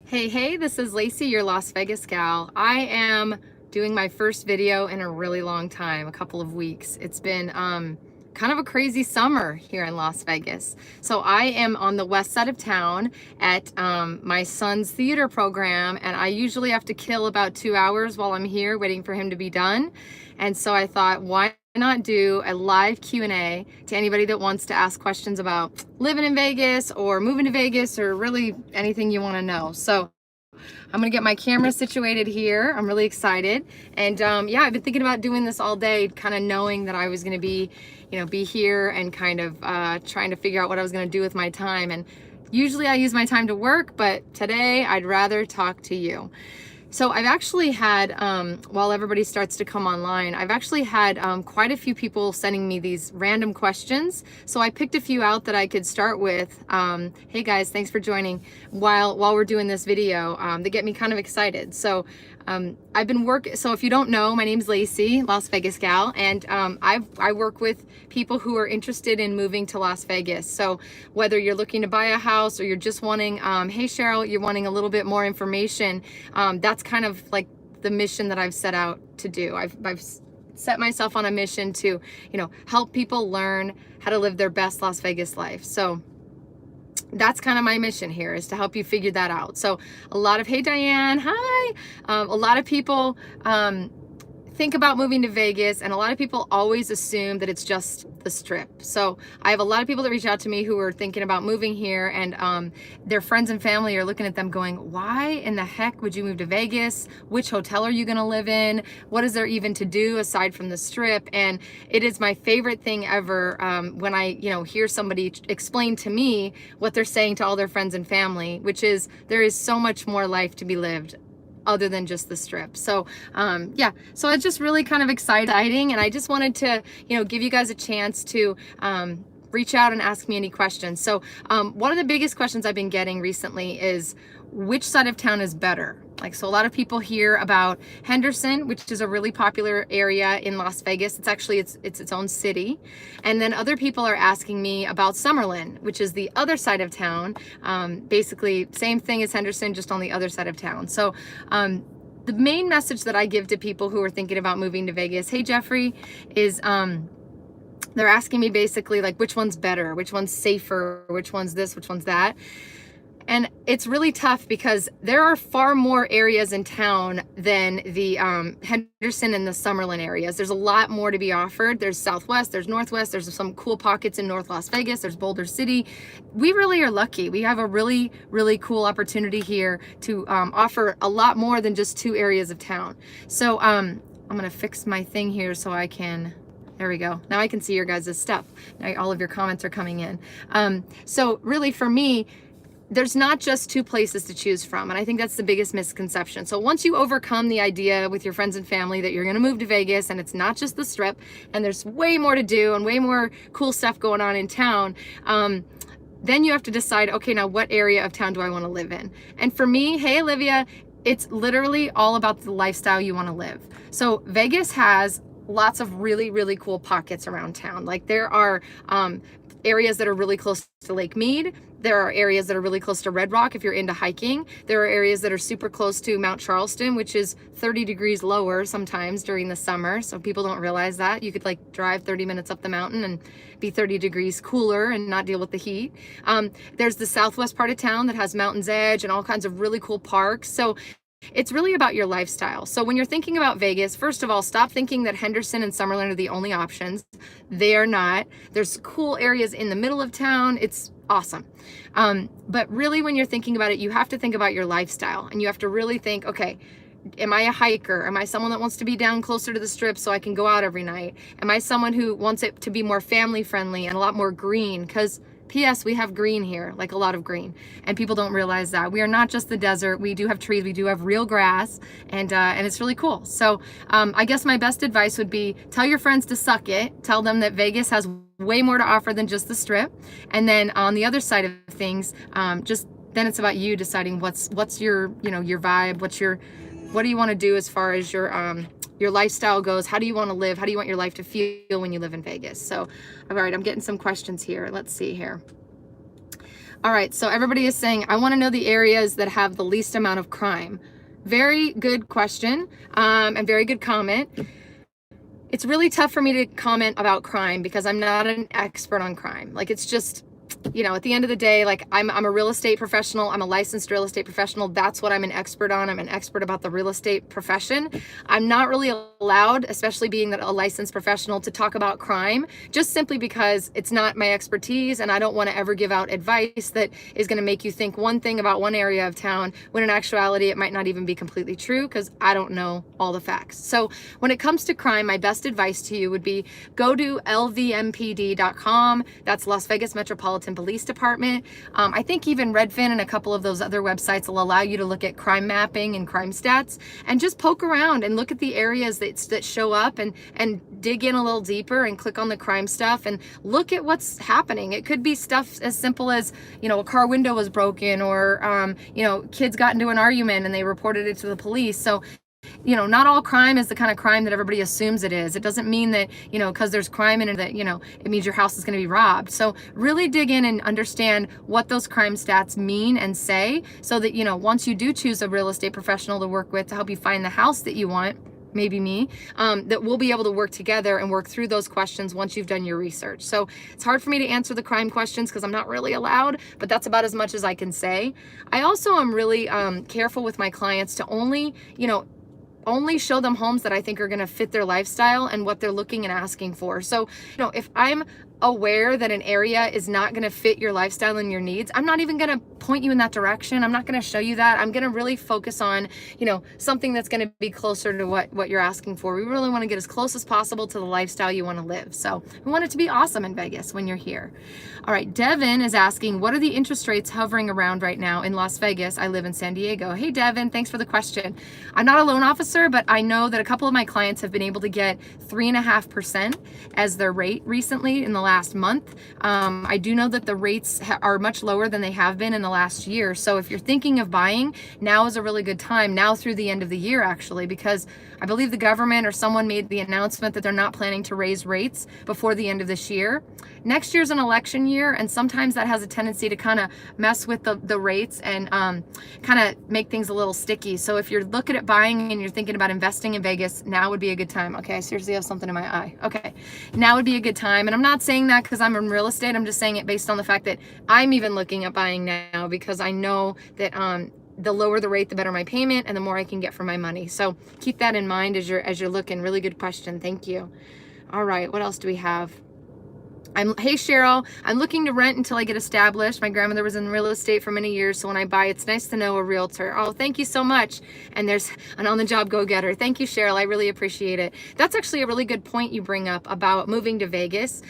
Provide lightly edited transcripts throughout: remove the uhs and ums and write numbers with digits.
Hey, this is Lacey, your Las Vegas gal. I am doing my first video in a really long time, a couple of weeks. It's been kind of a crazy summer here in Las Vegas. So I am on the west side of town at my son's theater program, and I usually have to kill about 2 hours while I'm here waiting for him to be done. And so I thought, why not do a live Q&A to anybody that wants to ask questions about living in Vegas or moving to Vegas or really anything you want to know. So I'm gonna get my camera situated here. I'm really excited. And yeah, I've been thinking about doing this all day, kind of knowing that I was gonna be here and kind of trying to figure out what I was gonna do with my time. And usually I use my time to work, but today I'd rather talk to you. So I've actually had, while everybody starts to come online, I've actually had quite a few people sending me these random questions. So I picked a few out that I could start with. Hey guys, thanks for joining while we're doing this video. They get me kind of excited. So I've been so if you don't know, my name's Lacey, Las Vegas gal, and I work with people who are interested in moving to Las Vegas. So whether you're looking to buy a house or you're just wanting, hey Cheryl, you're wanting a little bit more information, that's kind of like the mission that I've set out to do. I've set myself on a mission to, help people learn how to live their best Las Vegas life. So that's kind of my mission here, is to help you figure that out. So a lot of, hey Diane, hi. A lot of people think about moving to Vegas, and a lot of people always assume that it's just the Strip. So I have a lot of people that reach out to me who are thinking about moving here, and their friends and family are looking at them going, why in the heck would you move to Vegas? Which hotel are you gonna live in? What is there even to do aside from the Strip? And it is my favorite thing ever when I hear somebody explain to me what they're saying to all their friends and family, which is there is so much more life to be lived other than just the Strip. So yeah, so it's just really kind of exciting, and I just wanted to give you guys a chance to reach out and ask me any questions. So one of the biggest questions I've been getting recently is, which side of town is better? So a lot of people hear about Henderson, which is a really popular area in Las Vegas. It's actually its own city. And then other people are asking me about Summerlin, which is the other side of town. Basically same thing as Henderson, just on the other side of town. So the main message that I give to people who are thinking about moving to Vegas, hey Jeffrey, is they're asking me basically which one's better, which one's safer, which one's this, which one's that. And it's really tough because there are far more areas in town than the Henderson and the Summerlin areas. There's a lot more to be offered. There's Southwest, there's Northwest, there's some cool pockets in North Las Vegas, there's Boulder City. We really are lucky. We have a really, really cool opportunity here to offer a lot more than just 2 areas of town. So I'm gonna fix my thing here so I can, there we go. Now I can see your guys' stuff. Now all of your comments are coming in. So really for me, there's not just 2 places to choose from. And I think that's the biggest misconception. So once you overcome the idea with your friends and family that you're going to move to Vegas and it's not just the Strip and there's way more to do and way more cool stuff going on in town, then you have to decide, okay, now what area of town do I want to live in? And for me, hey Olivia, it's literally all about the lifestyle you want to live. So Vegas has lots of really, really cool pockets around town. There are areas that are really close to Lake Mead. There are areas that are really close to Red Rock if you're into hiking. There are areas that are super close to Mount Charleston, which is 30 degrees lower sometimes during the summer. So people don't realize that. You could drive 30 minutes up the mountain and be 30 degrees cooler and not deal with the heat. There's the southwest part of town that has Mountain's Edge and all kinds of really cool parks. So it's really about your lifestyle. So when you're thinking about Vegas, first of all, stop thinking that Henderson and Summerlin are the only options. They are not. There's cool areas in the middle of town. It's awesome. But really when you're thinking about it, you have to think about your lifestyle, and you have to really think, okay, am I a hiker? Am I someone that wants to be down closer to the Strip so I can go out every night? Am I someone who wants it to be more family friendly and a lot more green? Because P.S. we have green here, a lot of green, and people don't realize that. We are not just the desert. We do have trees, we do have real grass, and it's really cool. So I guess my best advice would be, tell your friends to suck it. Tell them that Vegas has way more to offer than just the Strip. And then on the other side of things, then it's about you deciding what's your, your vibe, what do you want to do as far as your lifestyle goes. How do you want to live? How do you want your life to feel when you live in Vegas? So, all right, I'm getting some questions here. Let's see here. All right, so everybody is saying, I want to know the areas that have the least amount of crime. Very good question, and very good comment. It's really tough for me to comment about crime because I'm not an expert on crime. Like, it's just, you know, at the end of the day, like I'm a real estate professional. I'm a licensed real estate professional. That's what I'm an expert on. I'm an expert about the real estate profession. I'm not really allowed, especially being a licensed professional, to talk about crime, just simply because it's not my expertise, and I don't want to ever give out advice that is going to make you think one thing about one area of town when in actuality it might not even be completely true, because I don't know all the facts. So when it comes to crime, my best advice to you would be go to lvmpd.com. That's Las Vegas Metropolitan Police Department. I think even Redfin and a couple of those other websites will allow you to look at crime mapping and crime stats, and just poke around and look at the areas that show up, and dig in a little deeper and click on the crime stuff and look at what's happening. It could be stuff as simple as, you know, a car window was broken, or you know, kids got into an argument and they reported it to the police. So, you know, not all crime is the kind of crime that everybody assumes it is. It doesn't mean that, you know, because there's crime in it, that, you know, it means your house is going to be robbed. So really dig in and understand what those crime stats mean and say, so that, you know, once you do choose a real estate professional to work with to help you find the house that you want, maybe me, that we'll be able to work together and work through those questions once you've done your research. So it's hard for me to answer the crime questions because I'm not really allowed, but that's about as much as I can say. I also am really careful with my clients to only, you know, only show them homes that I think are going to fit their lifestyle and what they're looking and asking for. So, you know, if I'm aware that an area is not going to fit your lifestyle and your needs, I'm not even going to point you in that direction. I'm not going to show you that. I'm going to really focus on, you know, something that's going to be closer to what you're asking for. We really want to get as close as possible to the lifestyle you want to live. So we want it to be awesome in Vegas when you're here. All right, Devin is asking, what are the interest rates hovering around right now in Las Vegas? I live in San Diego. Hey, Devin, thanks for the question. I'm not a loan officer, but I know that a couple of my clients have been able to get 3.5% as their rate recently in the last month. I do know that the rates are much lower than they have been in the last year. So if you're thinking of buying, now is a really good time, now through the end of the year actually, because I believe the government or someone made the announcement that they're not planning to raise rates before the end of this year. Next year's an election year, and sometimes that has a tendency to kind of mess with the rates and kind of make things a little sticky. So if you're looking at buying and you're thinking about investing in Vegas, now would be a good time. Okay, I seriously have something in my eye. Okay, now would be a good time. And I'm not saying that because I'm in real estate. I'm just saying it based on the fact that I'm even looking at buying now, because I know that the lower the rate, the better my payment and the more I can get for my money. So keep that in mind as you're looking. Really good question. Thank you. All right, what else do we have? Hey Cheryl, I'm looking to rent until I get established. My grandmother was in real estate for many years, so when I buy, it's nice to know a realtor. Oh, thank you so much. And there's an on-the-job go-getter. Thank you, Cheryl. I really appreciate it. That's actually a really good point you bring up about moving to Vegas.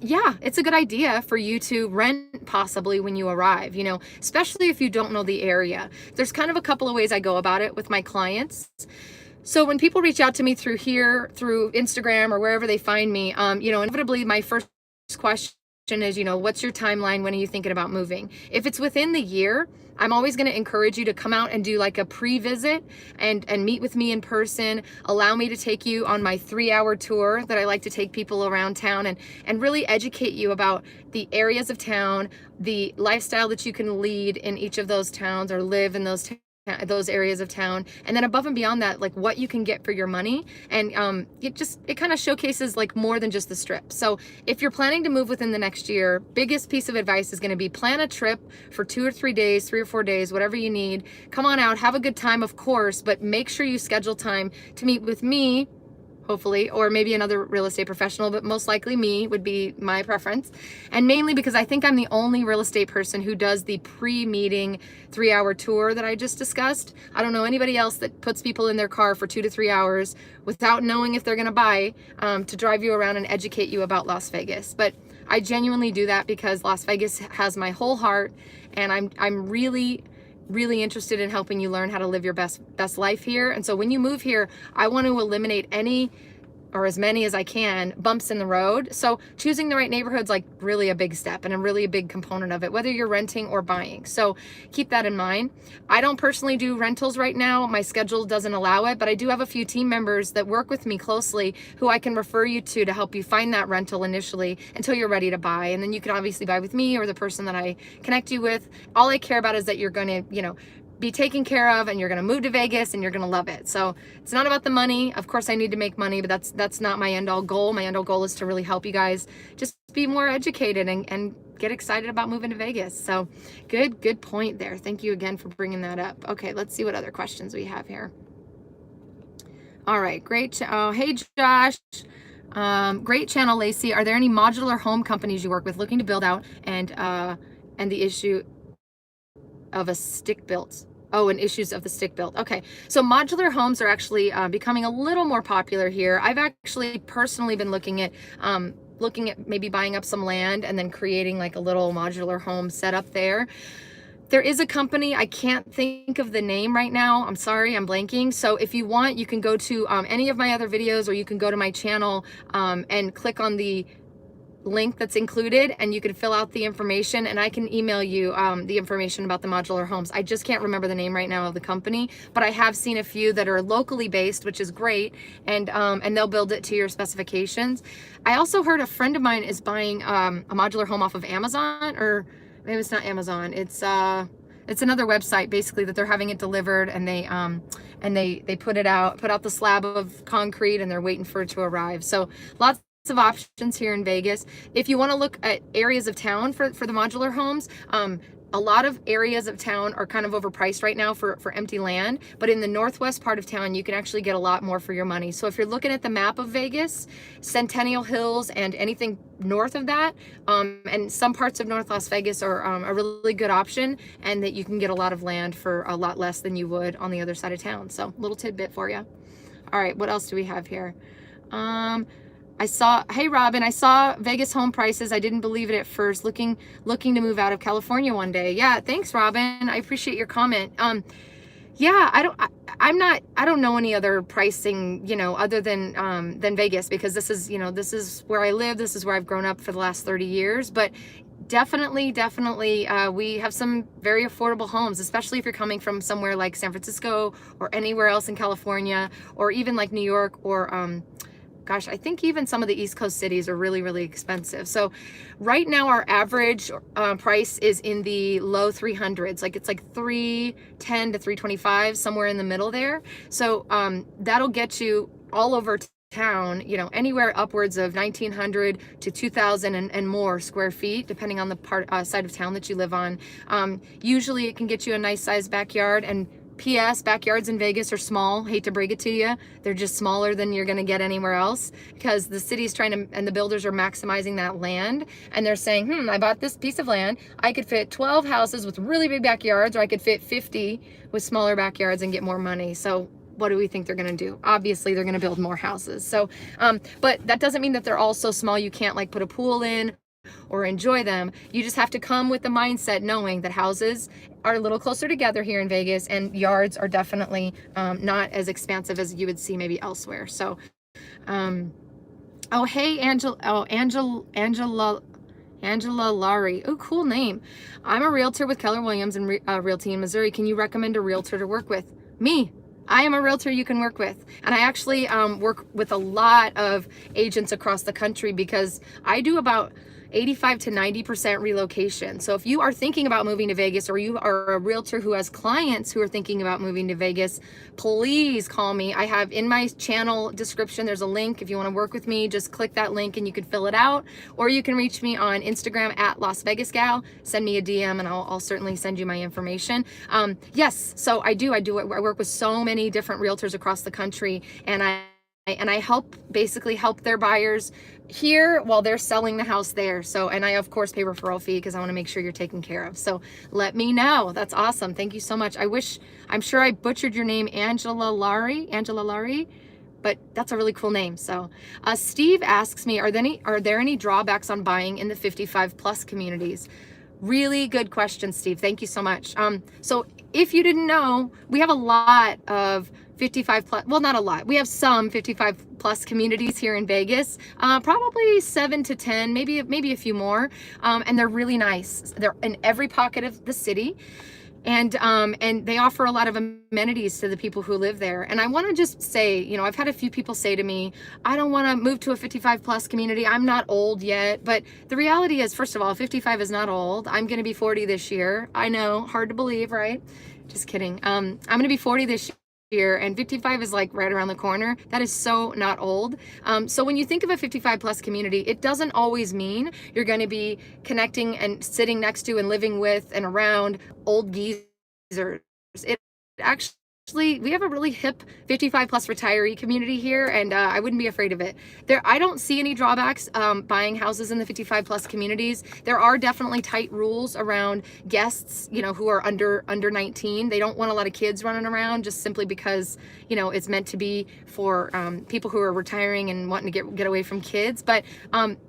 Yeah, it's a good idea for you to rent possibly when you arrive, you know, especially if you don't know the area. There's kind of a couple of ways I go about it with my clients. So when people reach out to me through here, through Instagram or wherever they find me, you know, inevitably my first question is, you know, what's your timeline? When are you thinking about moving? If it's within the year, I'm always going to encourage you to come out and do like a pre-visit and meet with me in person. Allow me to take you on my 3-hour tour that I like to take people around town and really educate you about the areas of town, the lifestyle that you can lead in each of those towns or live in those areas of town, and then above and beyond that, like what you can get for your money. And it kind of showcases like more than just the strip. So if you're planning to move within the next year, biggest piece of advice is going to be plan a trip for 2 or 3 days, 3 or 4 days, whatever you need. Come on out, have a good time, of course, but make sure you schedule time to meet with me, hopefully, or maybe another real estate professional, but most likely me would be my preference. And mainly because I think I'm the only real estate person who does the pre-meeting 3-hour tour that I just discussed. I don't know anybody else that puts people in their car for 2 to 3 hours without knowing if they're gonna buy, to drive you around and educate you about Las Vegas. But I genuinely do that because Las Vegas has my whole heart, and I'm really interested in helping you learn how to live your best life here. And so when you move here, I want to eliminate any or as many as I can, bumps in the road. So choosing the right neighborhood's like really a big step and a really big component of it, whether you're renting or buying. So keep that in mind. I don't personally do rentals right now. My schedule doesn't allow it, but I do have a few team members that work with me closely who I can refer you to help you find that rental initially until you're ready to buy. And then you can obviously buy with me or the person that I connect you with. All I care about is that you're going to, be taken care of, and you're going to move to Vegas and you're going to love it. So it's not about the money. Of course I need to make money, but that's not my end all goal. My end all goal is to really help you guys just be more educated and get excited about moving to Vegas. So good point there. Thank you again for bringing that up. Okay, let's see what other questions we have here. All right, great. Hey Josh. Great channel, Lacey. Are there any modular home companies you work with looking to build out and the issue of a stick built? Oh, and issues of the stick built. Okay, so modular homes are actually becoming a little more popular here. I've actually personally been looking at maybe buying up some land and then creating like a little modular home set up there. There is a company, I can't think of the name right now. I'm sorry, I'm blanking. So if you want, you can go to any of my other videos, or you can go to my channel and click on the link that's included, and you can fill out the information, and I can email you the information about the modular homes. I just can't remember the name right now of the company, but I have seen a few that are locally based, which is great, and they'll build it to your specifications. I also heard a friend of mine is buying a modular home off of Amazon, or maybe it's not Amazon. It's another website basically that they're having it delivered, and they put out the slab of concrete, and they're waiting for it to arrive. So lots of options here in Vegas. If you want to look at areas of town for the modular homes, a lot of areas of town are kind of overpriced right now for empty land, but in the northwest part of town, you can actually get a lot more for your money. So if you're looking at the map of Vegas, Centennial Hills and anything north of that, and some parts of North Las Vegas are a really good option, and that you can get a lot of land for a lot less than you would on the other side of town. So little tidbit for you. All right, what else do we have here? Hey Robin, I saw Vegas home prices. I didn't believe it at first, looking to move out of California one day. Yeah, thanks Robin. I appreciate your comment. Yeah, I don't know any other pricing, other than Vegas, because this is where I live. This is where I've grown up for the last 30 years, but definitely, we have some very affordable homes, especially if you're coming from somewhere like San Francisco or anywhere else in California, or even like New York, or gosh, I think even some of the East Coast cities are really, really expensive. So right now our average price is in the low 300s. It's like 310 to 325, somewhere in the middle there. So that'll get you all over town, anywhere upwards of 1,900 to 2,000 and more square feet, depending on the side of town that you live on. Usually it can get you a nice sized backyard, and P.S. backyards in Vegas are small. Hate to break it to you. They're just smaller than you're going to get anywhere else, because the city's and the builders are maximizing that land. And they're saying, I bought this piece of land. I could fit 12 houses with really big backyards, or I could fit 50 with smaller backyards and get more money. So what do we think they're going to do? Obviously, they're going to build more houses. So, but that doesn't mean that they're all so small you can't put a pool in or enjoy them. You just have to come with the mindset knowing that houses are a little closer together here in Vegas, and yards are definitely not as expansive as you would see maybe elsewhere. So, oh, hey, Angela Laurie. Oh, cool name. I'm a realtor with Keller Williams and Realty in Missouri. Can you recommend a realtor to work with? Me. I am a realtor you can work with. And I actually work with a lot of agents across the country, because I do about 85 to 90% relocation. So if you are thinking about moving to Vegas, or you are a realtor who has clients who are thinking about moving to Vegas, please call me. I have in my channel description, there's a link. If you want to work with me, just click that link and you can fill it out, or you can reach me on Instagram at Las Vegas Gal. Send me a DM and I'll certainly send you my information. Yes, so I work with so many different realtors across the country, and I basically help their buyers here while they're selling the house there. So, and I of course pay referral fee, because I want to make sure you're taken care of. So let me know. That's awesome. Thank you so much. I'm sure I butchered your name, Angela Laurie, but that's a really cool name. So Steve asks me, are there any drawbacks on buying in the 55 plus communities? Really good question, Steve. Thank you so much. So if you didn't know, we have a lot of 55 plus, well, not a lot. We have some 55 plus communities here in Vegas, probably 7 to 10, maybe a few more. And they're really nice. They're in every pocket of the city. And they offer a lot of amenities to the people who live there. And I want to just say, you know, I've had a few people say to me, I don't want to move to a 55 plus community. I'm not old yet. But the reality is, first of all, 55 is not old. I'm going to be 40 this year. I know, hard to believe, right? Just kidding. I'm going to be 40 this year, and 55 is like right around the corner. That is so not old. So when you think of a 55 plus community, it doesn't always mean you're going to be connecting and sitting next to and living with and around old geezers. It actually, we have a really hip 55 plus retiree community here, and I wouldn't be afraid of it. I don't see any drawbacks buying houses in the 55 plus communities. There are definitely tight rules around guests, you know, who are under 19. They don't want a lot of kids running around, just simply because, you know, it's meant to be for people who are retiring and wanting to get away from kids. But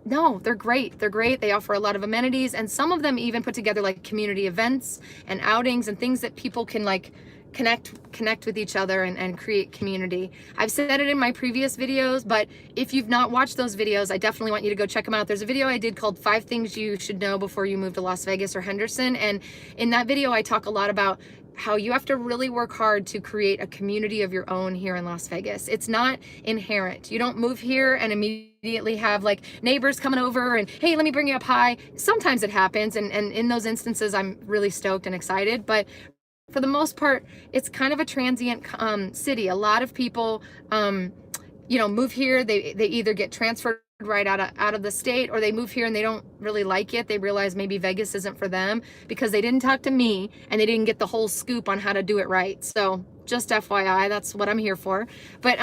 no, they're great. They're great. They offer a lot of amenities, and some of them even put together like community events and outings and things that people can like connect with each other and create community. I've said it in my previous videos, but if you've not watched those videos, I definitely want you to go check them out. There's a video I did called 5 Things You Should Know Before You Move to Las Vegas or Henderson. And in that video, I talk a lot about how you have to really work hard to create a community of your own here in Las Vegas. It's not inherent. You don't move here and immediately have like neighbors coming over and, hey, let me bring you a pie. Sometimes it happens. And in those instances, I'm really stoked and excited. But for the most part, it's kind of a transient city. A lot of people, you know, move here. They either get transferred right out of the state, or they move here and they don't really like it. They realize maybe Vegas isn't for them because they didn't talk to me and they didn't get the whole scoop on how to do it right. So just FYI, that's what I'm here for. But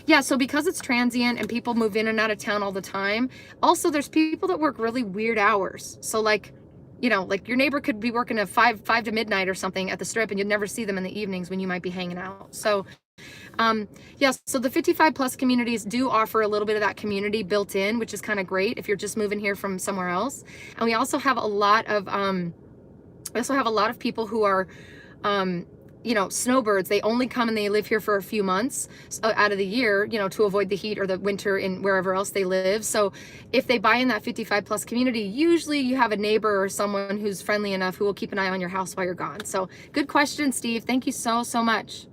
yeah, so because it's transient and people move in and out of town all the time, also there's people that work really weird hours. So like, you know, like your neighbor could be working at 5 to midnight or something at the Strip, and you'd never see them in the evenings when you might be hanging out. So yes, so the 55 plus communities do offer a little bit of that community built in, which is kind of great if you're just moving here from somewhere else. And we also have a lot of people who are you know, snowbirds. They only come and they live here for a few months out of the year, you know, to avoid the heat or the winter in wherever else they live. So if they buy in that 55 plus community, usually you have a neighbor or someone who's friendly enough who will keep an eye on your house while you're gone. So good question, Steve. Thank you so much.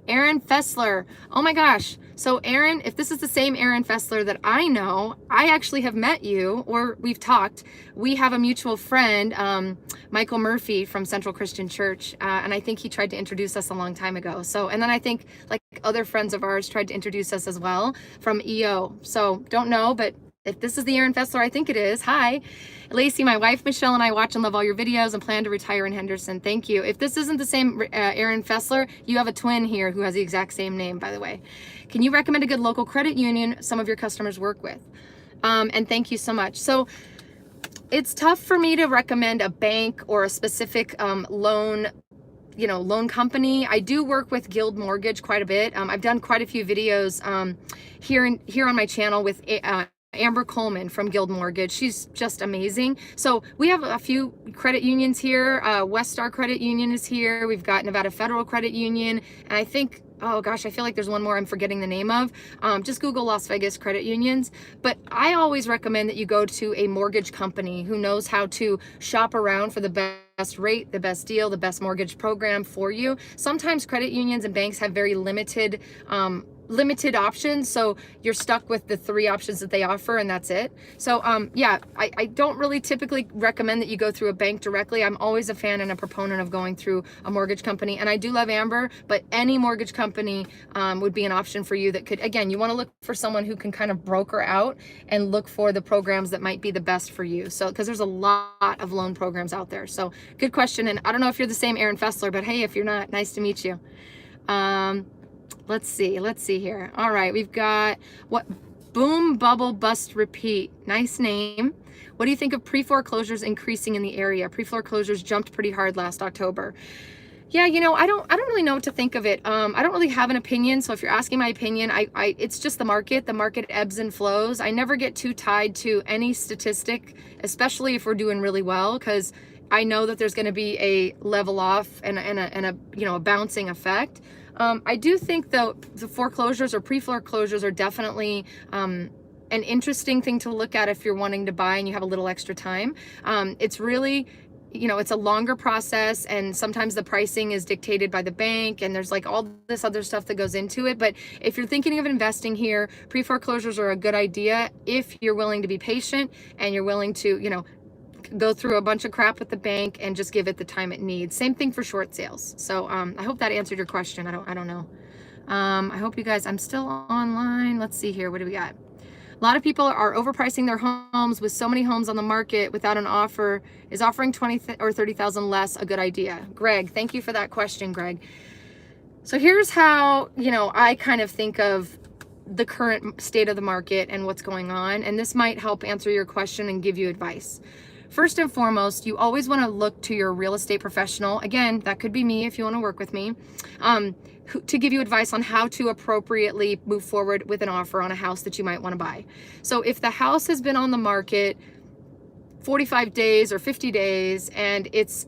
Aaron Fessler. Oh my gosh. So Aaron, if this is the same Aaron Fessler that I know, I actually have met you, or we've talked. We have a mutual friend, Michael Murphy from Central Christian Church. And I think he tried to introduce us a long time ago. So, and then I think like other friends of ours tried to introduce us as well from EO. So don't know, but if this is the Aaron Fessler, I think it is. Hi. Lacey, my wife, Michelle, and I watch and love all your videos and plan to retire in Henderson. Thank you. If this isn't the same Aaron Fessler, you have a twin here who has the exact same name, by the way. Can you recommend a good local credit union some of your customers work with? And thank you so much. So it's tough for me to recommend a bank or a specific loan company. I do work with Guild Mortgage quite a bit. I've done quite a few videos here on my channel with Amber Coleman from Guild Mortgage. She's just amazing. So we have a few credit unions here. West Star Credit Union is here. We've got Nevada Federal Credit Union. And I think, oh gosh, I feel like there's one more I'm forgetting the name of. Just Google Las Vegas credit unions. But I always recommend that you go to a mortgage company who knows how to shop around for the best rate, the best deal, the best mortgage program for you. Sometimes credit unions and banks have very limited options, so you're stuck with the 3 options that they offer, and that's it. So yeah, I don't really typically recommend that you go through a bank directly. I'm always a fan and a proponent of going through a mortgage company, and I do love Amber, but any mortgage company would be an option for you that could, again, you want to look for someone who can kind of broker out and look for the programs that might be the best for you. So because there's a lot of loan programs out there. So good question, and I don't know if you're the same Aaron Fessler, but hey, if you're not, nice to meet you. Let's see here. All right, we've got Boom Bubble Bust Repeat. Nice name. What do you think of pre-foreclosures increasing in the area? Pre-foreclosures jumped pretty hard last October. Yeah, you know, I don't really know what to think of it. I don't really have an opinion. So if you're asking my opinion, it's just the market. The market ebbs and flows. I never get too tied to any statistic, especially if we're doing really well, because I know that there's going to be a level off and a a bouncing effect. I do think though the foreclosures or pre-foreclosures are definitely an interesting thing to look at if you're wanting to buy and you have a little extra time. It's really, it's a longer process, and sometimes the pricing is dictated by the bank, and there's like all this other stuff that goes into it. But if you're thinking of investing here, pre-foreclosures are a good idea if you're willing to be patient and you're willing to, go through a bunch of crap with the bank and just give it the time it needs. Same thing for short sales. So I hope that answered your question. I don't know. I hope you guys, I'm still online. Let's see here. What do we got? A lot of people are overpricing their homes. With so many homes on the market without an offer, is offering 20 or 30,000 less a good idea? Greg, thank you for that question, Greg. So here's how, I kind of think of the current state of the market and what's going on. And this might help answer your question and give you advice. First and foremost, you always want to look to your real estate professional. Again, that could be me if you want to work with me, to give you advice on how to appropriately move forward with an offer on a house that you might want to buy. So if the house has been on the market 45 days or 50 days and it's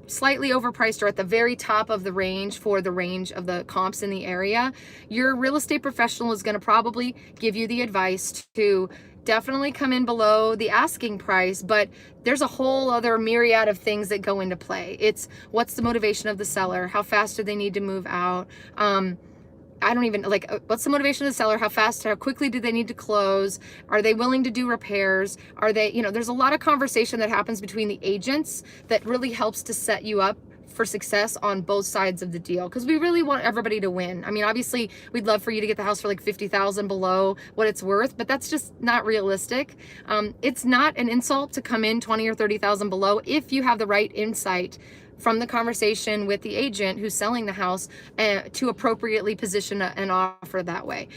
slightly overpriced or at the very top of the range for the range of the comps in the area, your real estate professional is going to probably give you the advice to definitely come in below the asking price. But there's a whole other myriad of things that go into play. It's what's the motivation of the seller? How fast do they need to move out? I don't even what's the motivation of the seller? How quickly do they need to close? Are they willing to do repairs? Are they, there's a lot of conversation that happens between the agents that really helps to set you up for success on both sides of the deal, because we really want everybody to win. I mean, obviously we'd love for you to get the house for like 50,000 below what it's worth, but that's just not realistic. It's not an insult to come in 20 or 30,000 below if you have the right insight from the conversation with the agent who's selling the house to appropriately position an offer that way.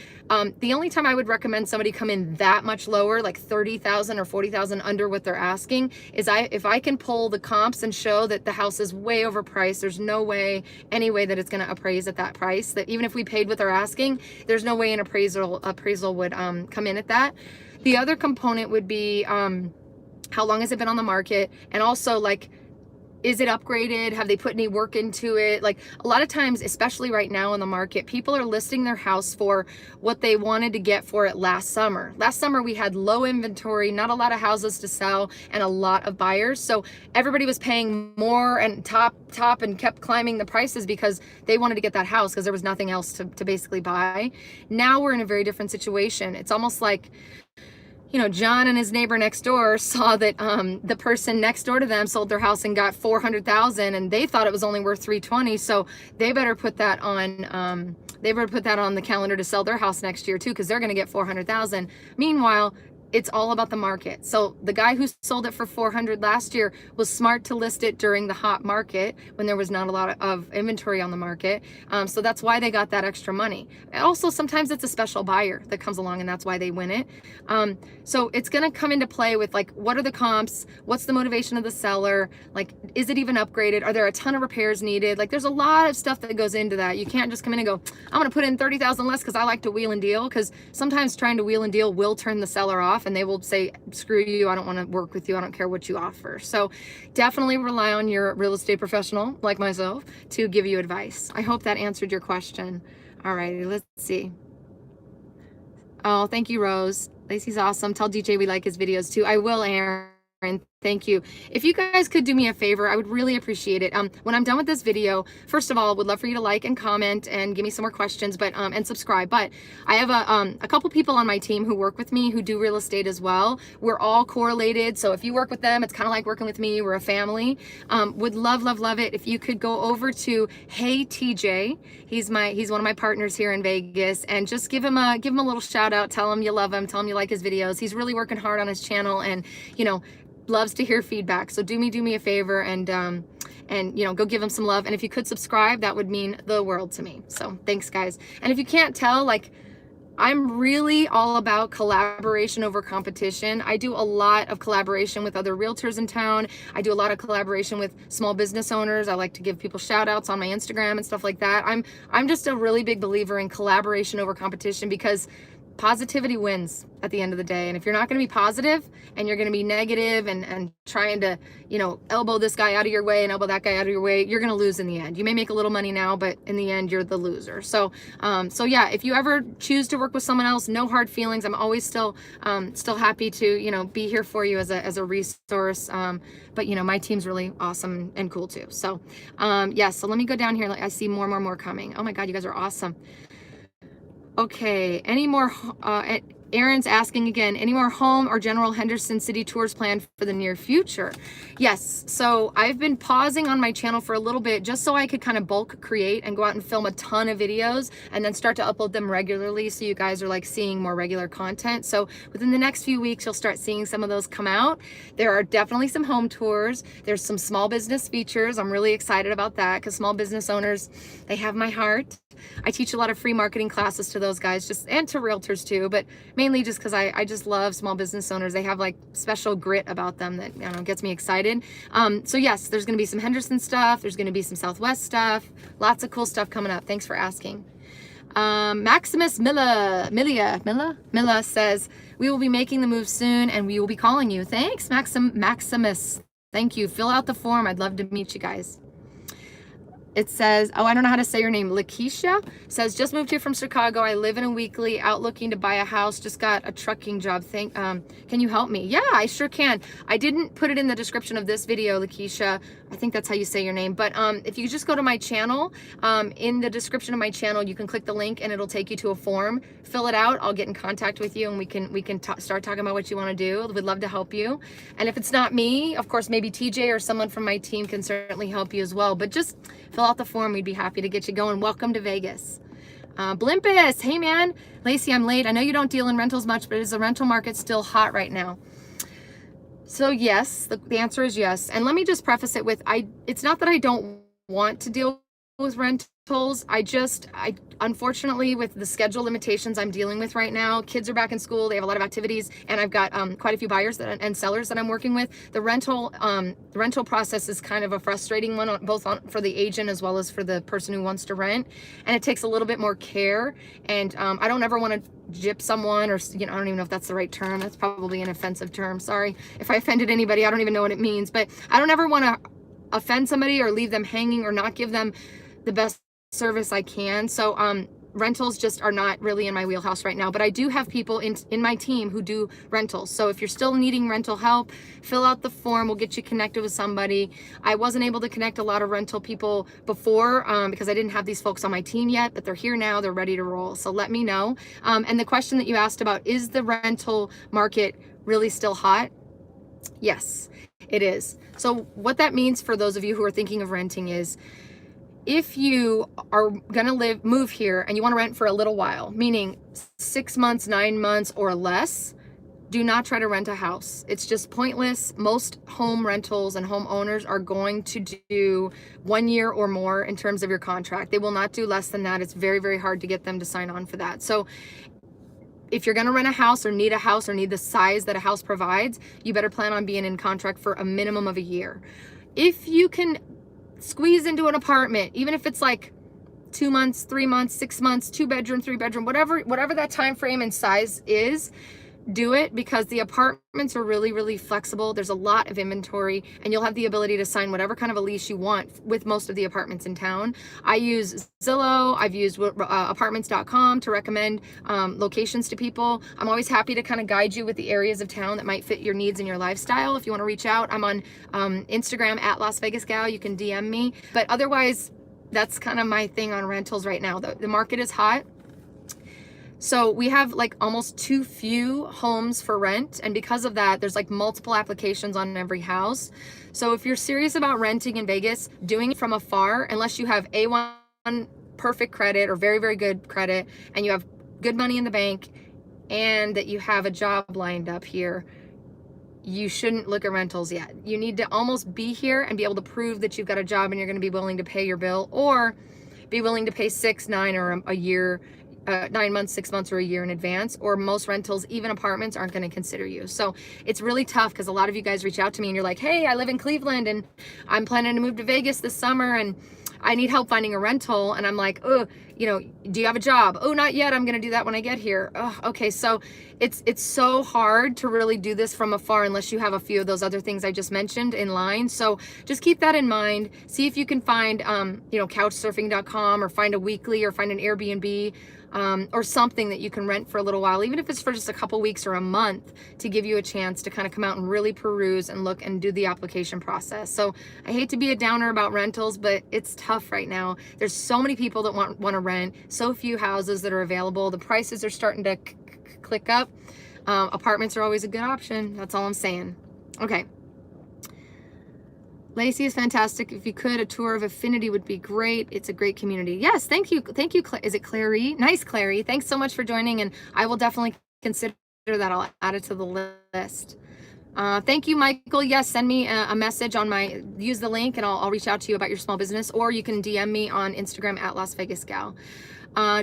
The only time I would recommend somebody come in that much lower, like 30,000 or 40,000 under what they're asking, is if I can pull the comps and show that the house is way overpriced. There's no way, any way that it's going to appraise at that price. That even if we paid what they're asking, there's no way an appraisal would come in at that. The other component would be how long has it been on the market, and also is it upgraded? Have they put any work into it? Like a lot of times, especially right now in the market, people are listing their house for what they wanted to get for it last summer. Last summer we had low inventory, not a lot of houses to sell, and a lot of buyers. So everybody was paying more and top and kept climbing the prices because they wanted to get that house because there was nothing else to basically buy. Now we're in a very different situation. It's almost like, John and his neighbor next door saw that the person next door to them sold their house and got 400,000, and they thought it was only worth 320. So they better put that on. The calendar to sell their house next year too, because they're going to get 400,000. Meanwhile, it's all about the market. So the guy who sold it for 400 last year was smart to list it during the hot market when there was not a lot of inventory on the market. So that's why they got that extra money. Also, sometimes it's a special buyer that comes along and that's why they win it. So it's going to come into play with what are the comps? What's the motivation of the seller? Is it even upgraded? Are there a ton of repairs needed? There's a lot of stuff that goes into that. You can't just come in and go, I'm going to put in 30,000 less because I like to wheel and deal, because sometimes trying to wheel and deal will turn the seller off, and they will say, screw you, I don't want to work with you, I don't care what you offer. So definitely rely on your real estate professional like myself to give you advice. I hope that answered your question. All righty, let's see. Oh, thank you, Rose. Lacey's awesome. Tell DJ we like his videos too. I will, Aaron. Thank you. If you guys could do me a favor, I would really appreciate it. When I'm done with this video, first of all, would love for you to like and comment and give me some more questions, but and subscribe. But I have a couple people on my team who work with me who do real estate as well. We're all correlated, so if you work with them, it's kind of like working with me. We're a family. Would love it if you could go over to Hey TJ. He's one of my partners here in Vegas, and just give him a little shout out. Tell him you love him. Tell him you like his videos. He's really working hard on his channel, and loves to hear feedback. So do me a favor and go give him some love. And if you could subscribe, that would mean the world to me. So thanks, guys. And if you can't tell, I'm really all about collaboration over competition. I do a lot of collaboration with other realtors in town. I do a lot of collaboration with small business owners. I like to give people shout outs on my Instagram and stuff like that. I'm just a really big believer in collaboration over competition, because positivity wins at the end of the day. And if you're not going to be positive and you're going to be negative and trying to, you know, elbow this guy out of your way and elbow that guy out of your way, you're going to lose in the end. You may make a little money now, but in the end, you're the loser. So yeah, if you ever choose to work with someone else, no hard feelings. I'm always still happy to, you know, be here for you as a resource. But you know, my team's really awesome and cool too. So yeah, so let me go down here. I see more coming. Oh my God, you guys are awesome. Okay, any more, Aaron's asking again, any more home or general Henderson city tours planned for the near future? Yes, so I've been pausing on my channel for a little bit just so I could kind of bulk create and go out and film a ton of videos and then start to upload them regularly so you guys are like seeing more regular content. So within the next few weeks, you'll start seeing some of those come out. There are definitely some home tours. There's some small business features. I'm really excited about that because small business owners, they have my heart. I teach a lot of free marketing classes to those guys, just and to realtors too, but mainly just because I just love small business owners. They have like special grit about them that, you know, gets me excited. So yes, there's going to be some Henderson stuff. There's going to be some Southwest stuff. Lots of cool stuff coming up. Thanks for asking. Maximus Milla says, we will be making the move soon and we will be calling you. Thanks, Maximus. Thank you. Fill out the form. I'd love to meet you guys. It says, oh, I don't know how to say your name. Lakeisha says, just moved here from Chicago. I live in a weekly, out looking to buy a house. Just got a trucking job. Can you help me? Yeah, I sure can. I didn't put it in the description of this video, Lakeisha. I think that's how you say your name. But if you just go to my channel, in the description of my channel, you can click the link and it'll take you to a form. Fill it out. I'll get in contact with you and we can start talking about what you want to do. We'd love to help you. And if it's not me, of course, maybe TJ or someone from my team can certainly help you as well. But just fill out the form. We'd be happy to get you going. Welcome to Vegas. Blimpus, hey man. Lacey, I'm late. I know you don't deal in rentals much, but is the rental market still hot right now? So yes, the answer is yes. And let me just preface it with, it's not that I don't want to deal with rentals. I unfortunately, with the schedule limitations I'm dealing with right now, kids are back in school, they have a lot of activities, and I've got quite a few buyers and sellers that I'm working with. The rental process is kind of a frustrating one, both for the agent as well as for the person who wants to rent, and it takes a little bit more care. And I don't ever want to gyp someone, or I don't even know if that's the right term. That's probably an offensive term. Sorry if I offended anybody. I don't even know what it means, but I don't ever want to offend somebody or leave them hanging or not give them the best service I can. So rentals just are not really in my wheelhouse right now, but I do have people in my team who do rentals. So if you're still needing rental help, fill out the form. We'll get you connected with somebody. I wasn't able to connect a lot of rental people before because I didn't have these folks on my team yet, but they're here now. They're ready to roll. So let me know. And the question that you asked about, is the rental market really still hot? Yes, it is. So what that means for those of you who are thinking of renting is, if you are gonna move here and you wanna rent for a little while, meaning 6 months, 9 months or less, do not try to rent a house. It's just pointless. Most home rentals and home owners are going to do 1 year or more in terms of your contract. They will not do less than that. It's very, very hard to get them to sign on for that. So if you're gonna rent a house or need the size that a house provides, you better plan on being in contract for a minimum of a year. If you can squeeze into an apartment, even if it's like 2 months, 3 months, 6 months, 2 bedroom, 3 bedroom, whatever that time frame and size is, do it, because the apartments are really, really flexible. There's a lot of inventory and you'll have the ability to sign whatever kind of a lease you want with most of the apartments in town. I use Zillow. I've used apartments.com to recommend locations to people. I'm always happy to kind of guide you with the areas of town that might fit your needs and your lifestyle. If you want to reach out, I'm on Instagram at Las Vegas Gal. You can DM me, but otherwise that's kind of my thing on rentals right now. The market is hot. So we have like almost too few homes for rent. And because of that, there's like multiple applications on every house. So if you're serious about renting in Vegas, doing it from afar, unless you have A1 perfect credit or very, very good credit, and you have good money in the bank, and that you have a job lined up here, you shouldn't look at rentals yet. You need to almost be here and be able to prove that you've got a job and you're going to be willing to pay your bill, or be willing to pay 6, 9, or a year, 9 months, 6 months, or a year in advance. Or most rentals, even apartments, aren't going to consider you. So it's really tough because a lot of you guys reach out to me and you're like, hey, I live in Cleveland and I'm planning to move to Vegas this summer and I need help finding a rental. And I'm like, oh, Do you have a job? Oh, not yet. I'm going to do that when I get here. Oh, okay. So it's so hard to really do this from afar unless you have a few of those other things I just mentioned in line. So just keep that in mind. See if you can find, couchsurfing.com, or find a weekly, or find an Airbnb, or something that you can rent for a little while, even if it's for just a couple weeks or a month, to give you a chance to kind of come out and really peruse and look and do the application process. So I hate to be a downer about rentals, but it's tough right now. There's so many people that want to rent, so few houses that are available. The prices are starting to click up. Apartments are always a good option. That's all I'm saying. Okay. Lacey is fantastic. If you could, a tour of Affinity would be great. It's a great community. Yes, thank you. Thank you. Is it Clary? Nice, Clary. Thanks so much for joining, and I will definitely consider that. I'll add it to the list. Thank you, Michael. Yes, send me a message on use the link, and I'll reach out to you about your small business, or you can DM me on Instagram at Las Vegas Gal.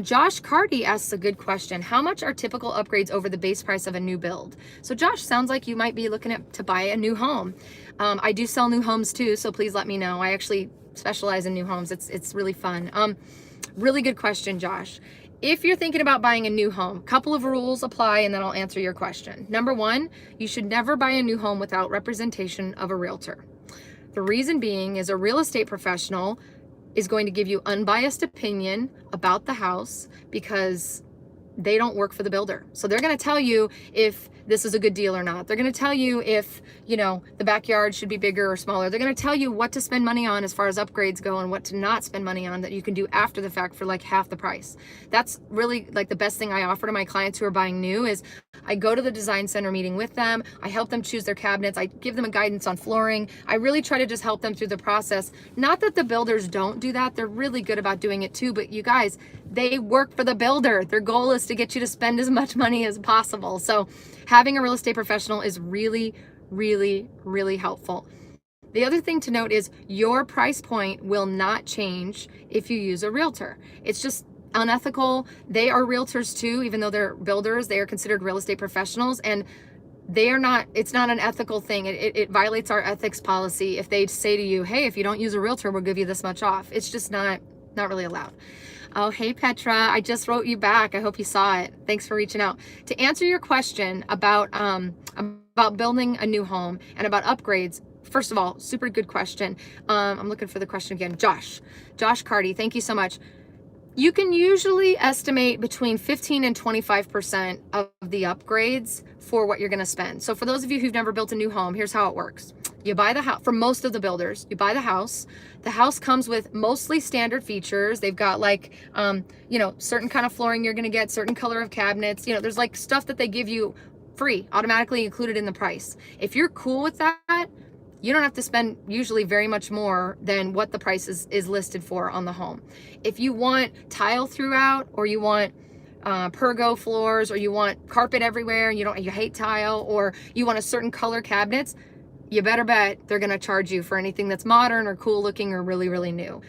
Josh Carty asks a good question. How much are typical upgrades over the base price of a new build? So Josh, sounds like you might be looking to buy a new home. I do sell new homes too, so please let me know. I actually specialize in new homes. It's really fun. Really good question, Josh. If you're thinking about buying a new home, a couple of rules apply, and then I'll answer your question. Number one, you should never buy a new home without representation of a realtor. The reason being is a real estate professional is going to give you unbiased opinion about the house because they don't work for the builder. So they're going to tell you if this is a good deal or not. They're going to tell you if, the backyard should be bigger or smaller. They're going to tell you what to spend money on as far as upgrades go, and what to not spend money on that you can do after the fact for like half the price. That's really like the best thing I offer to my clients who are buying new is I go to the design center meeting with them. I help them choose their cabinets. I give them a guidance on flooring. I really try to just help them through the process. Not that the builders don't do that. They're really good about doing it too, but you guys, they work for the builder. Their goal is to get you to spend as much money as possible. So having a real estate professional is really, really, really helpful. The other thing to note is your price point will not change if you use a realtor. It's just unethical. They are realtors too, even though they're builders, they are considered real estate professionals, and it's not an ethical thing. It violates our ethics policy if they say to you, hey, if you don't use a realtor, we'll give you this much off. It's just not really allowed. Oh, hey, Petra, I just wrote you back. I hope you saw it. Thanks for reaching out. To answer your question about building a new home and about upgrades, first of all, super good question. I'm looking for the question again. Josh Carty, thank you so much. You can usually estimate between 15 and 25% of the upgrades for what you're going to spend. So for those of you who've never built a new home, here's how it works. You buy the house. For most of the builders, you buy the house. The house comes with mostly standard features. They've got like, certain kind of flooring you're going to get, certain color of cabinets. There's like stuff that they give you free, automatically included in the price. If you're cool with that, you don't have to spend usually very much more than what the price is listed for on the home. If you want tile throughout, or you want pergo floors, or you want carpet everywhere and you hate tile, or you want a certain color cabinets, you better bet they're going to charge you for anything that's modern or cool looking or really, really new.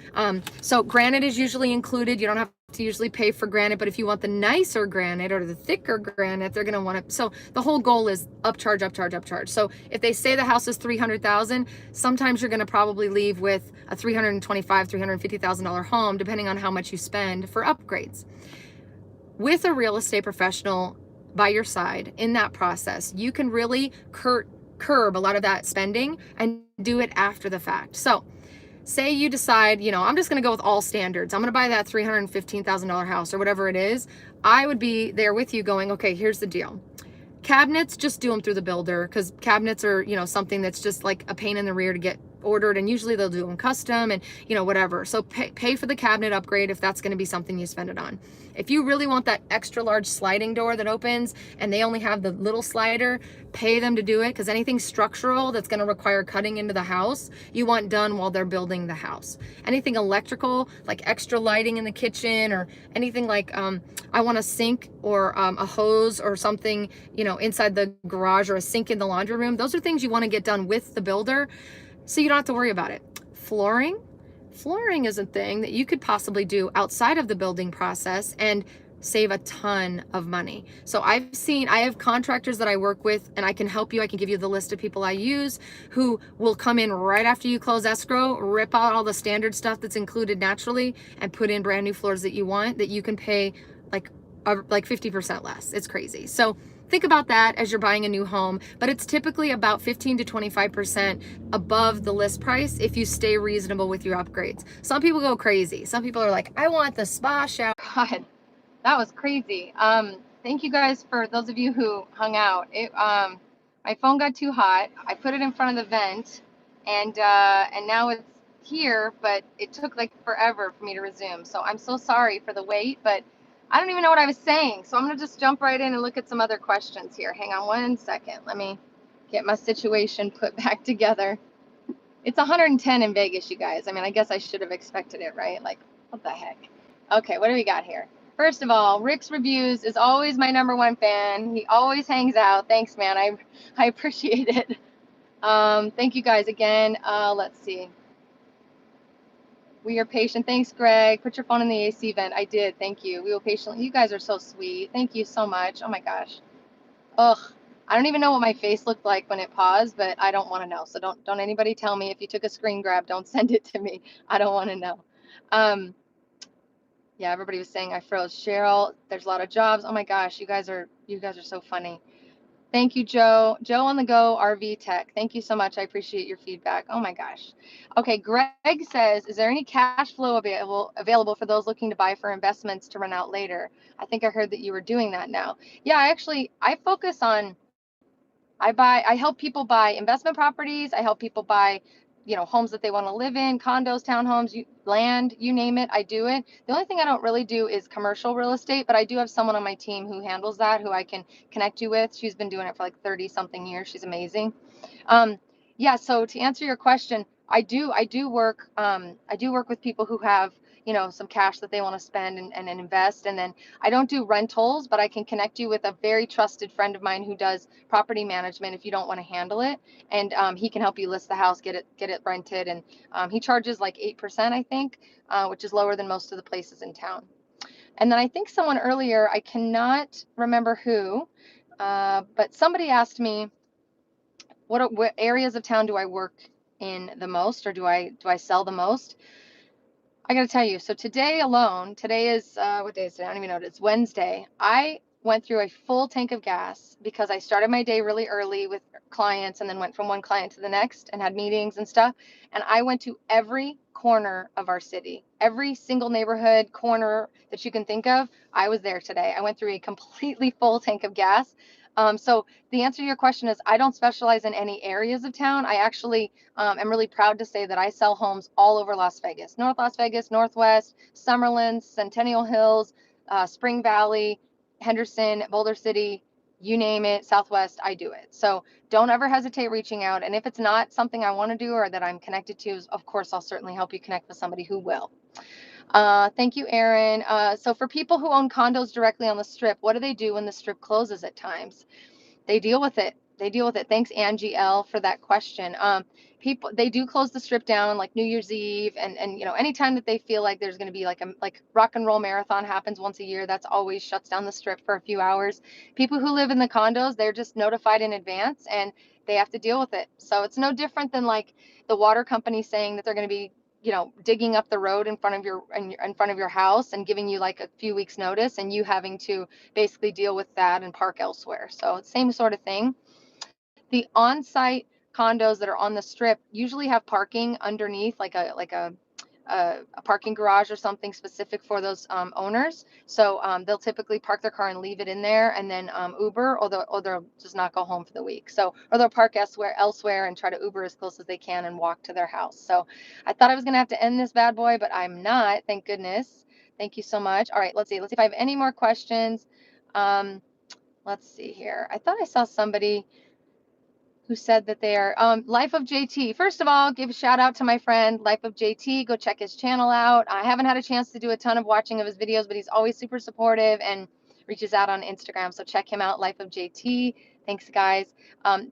So granite is usually included. You don't have to usually pay for granite, but if you want the nicer granite or the thicker granite, they're going to want it. So the whole goal is upcharge, upcharge, upcharge. So if they say the house is $300,000, sometimes you're going to probably leave with a $325,000, $350,000 home, depending on how much you spend for upgrades. With a real estate professional by your side in that process, you can really curb a lot of that spending and do it after the fact. So say you decide, I'm just going to go with all standards. I'm going to buy that $315,000 house or whatever it is. I would be there with you going, okay, here's the deal. Cabinets, just do them through the builder, because cabinets are, something that's just like a pain in the rear to get ordered, and usually they'll do them custom and whatever. So pay for the cabinet upgrade if that's going to be something you spend it on. If you really want that extra large sliding door that opens and they only have the little slider, pay them to do it, because anything structural that's going to require cutting into the house, you want done while they're building the house. Anything electrical, like extra lighting in the kitchen, or anything like I want a sink or a hose or something, inside the garage, or a sink in the laundry room. Those are things you want to get done with the builder, so you don't have to worry about it. Flooring is a thing that you could possibly do outside of the building process and save a ton of money. So I have contractors that I work with, and I can help you. I can give you the list of people I use who will come in right after you close escrow, rip out all the standard stuff that's included naturally, and put in brand new floors that you want, that you can pay like 50% less. It's crazy. So think about that as you're buying a new home, but it's typically about 15 to 25% above the list price if you stay reasonable with your upgrades. Some people go crazy. Some people are like, I want the spa shower. God, that was crazy. Thank you guys for those of you who hung out. My phone got too hot. I put it in front of the vent, and now it's here, but it took like forever for me to resume. So I'm so sorry for the wait, but I don't even know what I was saying. So I'm gonna just jump right in and look at some other questions here. Hang on one second. Let me get my situation put back together. It's 110 in Vegas, you guys. I mean, I guess I should have expected it, right? Like, what the heck? Okay, what do we got here? First of all, Rick's Reviews is always my #1 fan. He always hangs out. Thanks, man. I appreciate it. Thank you guys again. Let's see. We are patient. Thanks, Greg. Put your phone in the AC vent. I did. Thank you. We will patiently. You guys are so sweet. Thank you so much. Oh my gosh. Ugh. I don't even know what my face looked like when it paused, but I don't want to know. So don't anybody tell me if you took a screen grab, don't send it to me. I don't want to know. Yeah, everybody was saying I froze. Cheryl, there's a lot of jobs. Oh my gosh, you guys are so funny. Thank you, Joe. Joe on the go, RV Tech. Thank you so much. I appreciate your feedback. Oh my gosh. Okay, Greg says, is there any cash flow available for those looking to buy for investments to rent out later? I think I heard that you were doing that now. Yeah, I focus on I help people buy investment properties. I help people buy, homes that they want to live in, condos, townhomes, land, you name it, I do it. The only thing I don't really do is commercial real estate, but I do have someone on my team who handles that, who I can connect you with. She's been doing it for like 30 something years. She's amazing. Um, yeah, so to answer your question, I do work with people who have, some cash that they want to spend and invest. And then I don't do rentals, but I can connect you with a very trusted friend of mine who does property management if you don't want to handle it. And he can help you list the house, get it rented. And he charges like 8%, I think, which is lower than most of the places in town. And then I think someone earlier, I cannot remember who, but somebody asked me, what areas of town do I work in the most, or do I sell the most? I got to tell you, so today alone, today is what day is it? I don't even know. It's Wednesday. I went through a full tank of gas because I started my day really early with clients and then went from one client to the next and had meetings and stuff. And I went to every corner of our city, every single neighborhood corner that you can think of. I was there today. I went through a completely full tank of gas. So the answer to your question is I don't specialize in any areas of town. I actually am really proud to say that I sell homes all over Las Vegas, North Las Vegas, Northwest, Summerlin, Centennial Hills, Spring Valley, Henderson, Boulder City, you name it, Southwest, I do it. So don't ever hesitate reaching out. And if it's not something I want to do or that I'm connected to, of course, I'll certainly help you connect with somebody who will. Thank you, Aaron. So for people who own condos directly on the strip, what do they do when the strip closes at times? They deal with it. Thanks, Angie L, for that question. They do close the strip down like New Year's Eve, and anytime that they feel like there's going to be like rock and roll marathon happens once a year, that's always shuts down the strip for a few hours. People who live in the condos, they're just notified in advance and they have to deal with it. So it's no different than like the water company saying that they're going to be digging up the road in front of your house and giving you like a few weeks notice, and you having to basically deal with that and park elsewhere. So it's same sort of thing. The on-site condos that are on the strip usually have parking underneath, like a parking garage or something specific for those owners. So they'll typically park their car and leave it in there, and then Uber, or they'll just not go home for the week. So, or they'll park elsewhere and try to Uber as close as they can and walk to their house. So I thought I was gonna have to end this bad boy, but I'm not. Thank goodness. Thank you so much. All right, let's see if I have any more questions. Let's see here. I thought I saw somebody who said that they are Life of JT. First of all, give a shout out to my friend Life of JT. Go check his channel out. I haven't had a chance to do a ton of watching of his videos, but he's always super supportive and reaches out on Instagram. So check him out, Life of JT. Thanks, guys.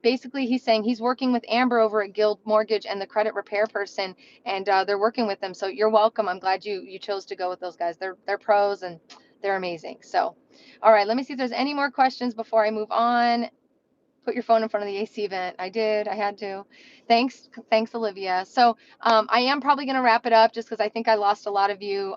Basically, he's saying he's working with Amber over at Guild Mortgage and the credit repair person, and they're working with them. So you're welcome. I'm glad you chose to go with those guys. They're pros, and They're amazing. So, all right, let me see if there's any more questions before I move on. Put your phone in front of the AC vent. I did. I had to. Thanks, Olivia. So I am probably going to wrap it up just because I think I lost a lot of you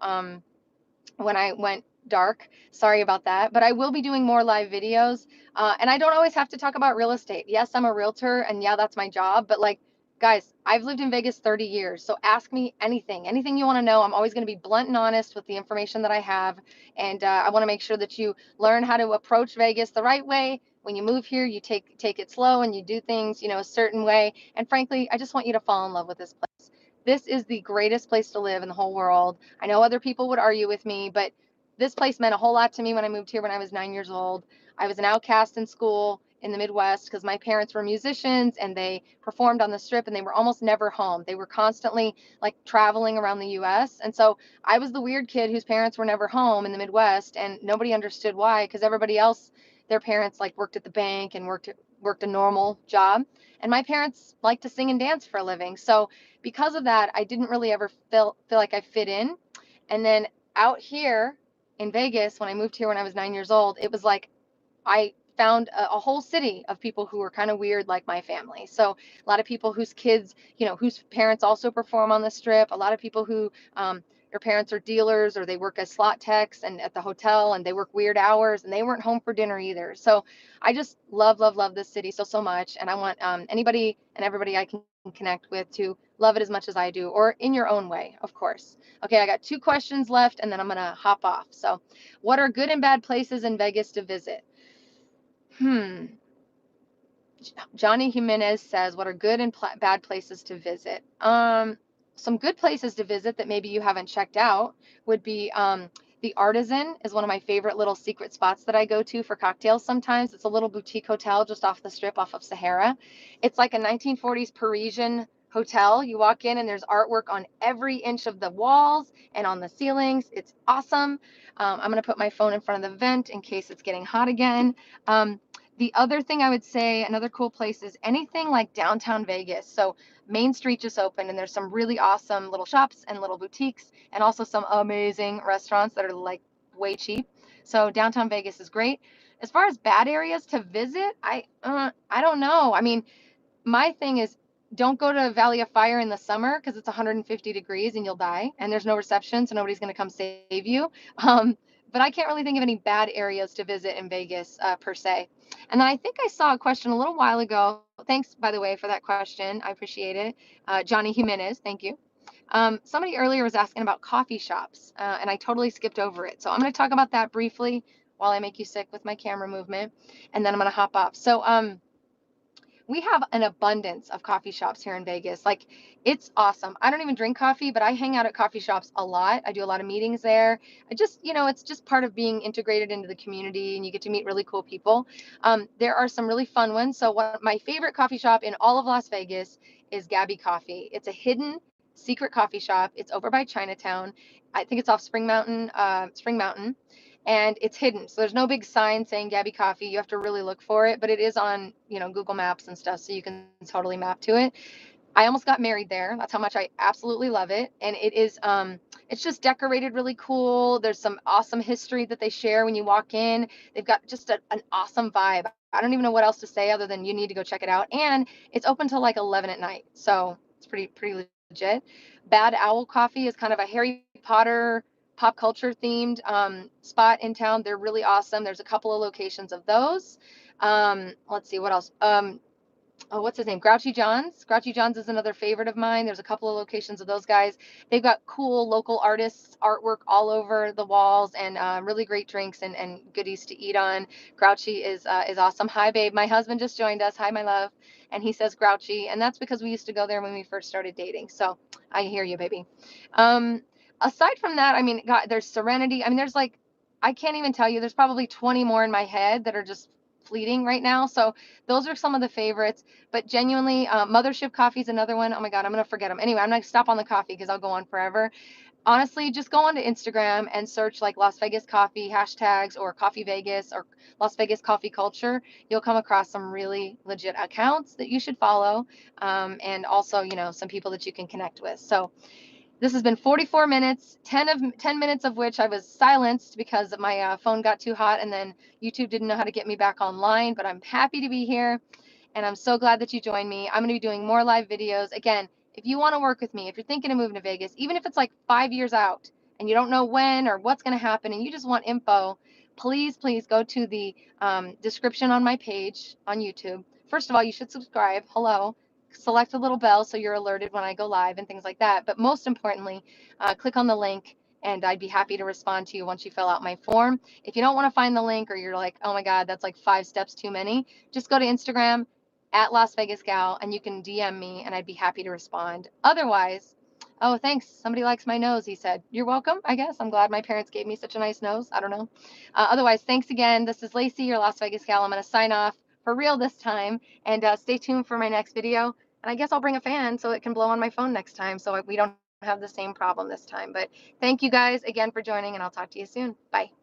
when I went dark. Sorry about that. But I will be doing more live videos. And I don't always have to talk about real estate. Yes, I'm a realtor, and yeah, that's my job. But like, guys, I've lived in Vegas 30 years. So ask me anything you want to know. I'm always going to be blunt and honest with the information that I have. And I want to make sure that you learn how to approach Vegas the right way. When you move here, you take it slow and you do things, a certain way. And frankly, I just want you to fall in love with this place. This is the greatest place to live in the whole world. I know other people would argue with me, but this place meant a whole lot to me when I moved here when I was 9 years old. I was an outcast in school in the Midwest because my parents were musicians and they performed on the strip and they were almost never home. They were constantly like traveling around the US. And so I was the weird kid whose parents were never home in the Midwest, and nobody understood why, because everybody else, their parents like worked at the bank and worked a normal job. And my parents liked to sing and dance for a living. So because of that, I didn't really ever feel like I fit in. And then out here in Vegas, when I moved here when I was 9 years old, it was like I found a whole city of people who were kind of weird like my family. So a lot of people whose kids, whose parents also perform on the strip. A lot of people who their parents are dealers or they work as slot techs and at the hotel and they work weird hours and they weren't home for dinner either. So I just love this city so much, and I want anybody and everybody I can connect with to love it as much as I do, or in your own way, of course. Okay, I got 2 questions left and then I'm gonna hop off. So, what are good and bad places in Vegas to visit? Hmm. Johnny Jimenez says, what are good and bad places to visit? Some good places to visit that maybe you haven't checked out would be the Artisan is one of my favorite little secret spots that I go to for cocktails sometimes. It's a little boutique hotel just off the strip off of Sahara. It's like a 1940s Parisian hotel. You walk in and there's artwork on every inch of the walls and on the ceilings. It's awesome. I'm going to put my phone in front of the vent in case it's getting hot again. The other thing I would say, another cool place is anything like downtown Vegas. So Main Street just opened and there's some really awesome little shops and little boutiques and also some amazing restaurants that are like way cheap. So downtown Vegas is great. As far as bad areas to visit, I don't know. I mean, my thing is don't go to Valley of Fire in the summer because it's 150 degrees and you'll die and there's no reception, so nobody's going to come save you. But I can't really think of any bad areas to visit in Vegas per se. And then I think I saw a question a little while ago. Thanks, by the way, for that question. I appreciate it. Johnny Jimenez, thank you. Somebody earlier was asking about coffee shops, and I totally skipped over it. So I'm going to talk about that briefly while I make you sick with my camera movement, and then I'm going to hop off. So we have an abundance of coffee shops here in Vegas. Like, it's awesome. I don't even drink coffee, but I hang out at coffee shops a lot. I do a lot of meetings there. I just, it's just part of being integrated into the community and you get to meet really cool people. There are some really fun ones. So my favorite coffee shop in all of Las Vegas is Gabby Coffee. It's a hidden secret coffee shop. It's over by Chinatown. I think it's off Spring Mountain, and it's hidden. So there's no big sign saying Gabby Coffee. You have to really look for it, but it is on, Google Maps and stuff, so you can totally map to it. I almost got married there. That's how much I absolutely love it. And it is it's just decorated really cool. There's some awesome history that they share when you walk in. They've got just an awesome vibe. I don't even know what else to say other than you need to go check it out. And it's open till like 11 at night. So it's pretty legit. Bad Owl Coffee is kind of a Harry Potter pop culture themed spot in town. They're really awesome. There's a couple of locations of those. Let's see what else. Oh, what's his name? Grouchy John's. Grouchy John's is another favorite of mine. There's a couple of locations of those guys. They've got cool local artists artwork all over the walls and really great drinks and goodies to eat on. Grouchy is awesome. Hi, babe. My husband just joined us. Hi, my love. And he says Grouchy, and that's because we used to go there when we first started dating. So I hear you, baby. Aside from that, I mean, God, there's Serenity. I mean, there's like, I can't even tell you. There's probably 20 more in my head that are just fleeting right now. So those are some of the favorites. But genuinely, Mothership Coffee is another one. Oh my God, I'm going to forget them. Anyway, I'm going to stop on the coffee because I'll go on forever. Honestly, just go onto Instagram and search like Las Vegas coffee hashtags or Coffee Vegas or Las Vegas coffee culture. You'll come across some really legit accounts that you should follow. And also, some people that you can connect with. So This has been 44 minutes, 10 minutes of which I was silenced because my phone got too hot, and then YouTube didn't know how to get me back online, but I'm happy to be here. And I'm so glad that you joined me. I'm going to be doing more live videos. Again, if you want to work with me, if you're thinking of moving to Vegas, even if it's like 5 years out and you don't know when or what's going to happen and you just want info, please, please go to the description on my page on YouTube. First of all, you should subscribe. Hello. Select the little bell so you're alerted when I go live and things like that. But most importantly, click on the link and I'd be happy to respond to you once you fill out my form. If you don't want to find the link, or you're like, oh my God, that's like 5 steps too many, just go to Instagram at Las Vegas Gal and you can DM me and I'd be happy to respond. Otherwise, oh, thanks. Somebody likes my nose, he said. You're welcome, I guess. I'm glad my parents gave me such a nice nose. I don't know. Otherwise, thanks again. This is Lacey, your Las Vegas Gal. I'm going to sign off for real this time, and stay tuned for my next video. And I guess I'll bring a fan so it can blow on my phone next time so we don't have the same problem this time. But thank you guys again for joining, and I'll talk to you soon. Bye.